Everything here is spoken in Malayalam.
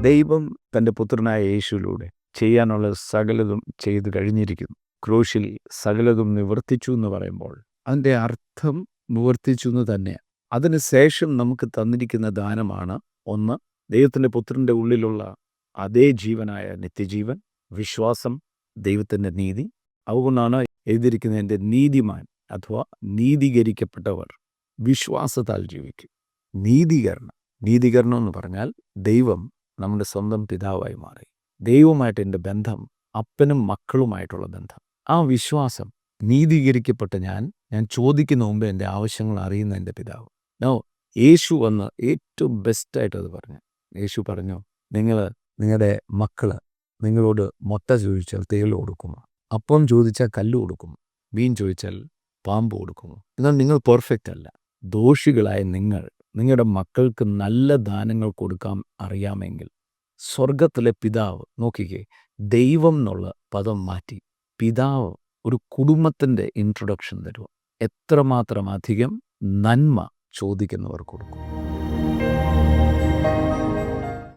ദൈവം തൻ്റെ പുത്രനായ യേശുവിലൂടെ ചെയ്യാനുള്ള സകലതും ചെയ്തു കഴിഞ്ഞിരിക്കുന്നു. ക്രൂശിൽ സകലതും നിവർത്തിച്ചു എന്ന് പറയുമ്പോൾ അതിൻ്റെ അർത്ഥം നിവർത്തിച്ചു എന്ന് തന്നെയാണ്. അതിനുശേഷം നമുക്ക് തന്നിരിക്കുന്ന ദാനമാണ് ഒന്ന്, ദൈവത്തിൻ്റെ പുത്രൻ്റെ ഉള്ളിലുള്ള അതേ ജീവനായ നിത്യജീവൻ, വിശ്വാസം, ദൈവത്തിൻ്റെ നീതി. അതുകൊണ്ടാണ് എഴുതിയിരിക്കുന്നത്, എൻ്റെ നീതിമാൻ അഥവാ നീതീകരിക്കപ്പെട്ടവർ വിശ്വാസത്താൽ ജീവിക്കും. നീതീകരണം എന്ന് പറഞ്ഞാൽ ദൈവം നമ്മുടെ സ്വന്തം പിതാവായി മാറി. ദൈവവുമായിട്ട് എൻ്റെ ബന്ധം അപ്പനും മക്കളുമായിട്ടുള്ള ബന്ധം. ആ വിശ്വാസം, നീതീകരിക്കപ്പെട്ട ഞാൻ ചോദിക്കുന്ന മുമ്പ് എൻ്റെ ആവശ്യങ്ങൾ അറിയുന്ന എൻ്റെ പിതാവ്. യേശു വന്ന് ഏറ്റവും ബെസ്റ്റായിട്ട് അത് പറഞ്ഞു. യേശു പറഞ്ഞു, നിങ്ങളുടെ മക്കള് നിങ്ങളോട് മുട്ട ചോദിച്ചാൽ തേൾ കൊടുക്കുമോ? അപ്പം ചോദിച്ചാൽ കല്ല് കൊടുക്കുമോ? മീൻ ചോദിച്ചാൽ പാമ്പ് കൊടുക്കുമോ? എന്നാൽ നിങ്ങൾ പെർഫെക്റ്റ് അല്ല. ദോഷികളായ നിങ്ങളുടെ മക്കൾക്ക് നല്ല ദാനങ്ങൾ കൊടുക്കാൻ അറിയാമെങ്കിൽ സ്വർഗത്തിലെ പിതാവ്, നോക്കിക്കേ, ദൈവം എന്നുള്ള പദം മാറ്റി പിതാവ് ഒരു കുടുംബത്തിൻ്റെ ഇൻട്രൊഡക്ഷൻ തരുക. എത്രമാത്രം അധികം നന്മ ചോദിക്കുന്നവർ കൊടുക്കും.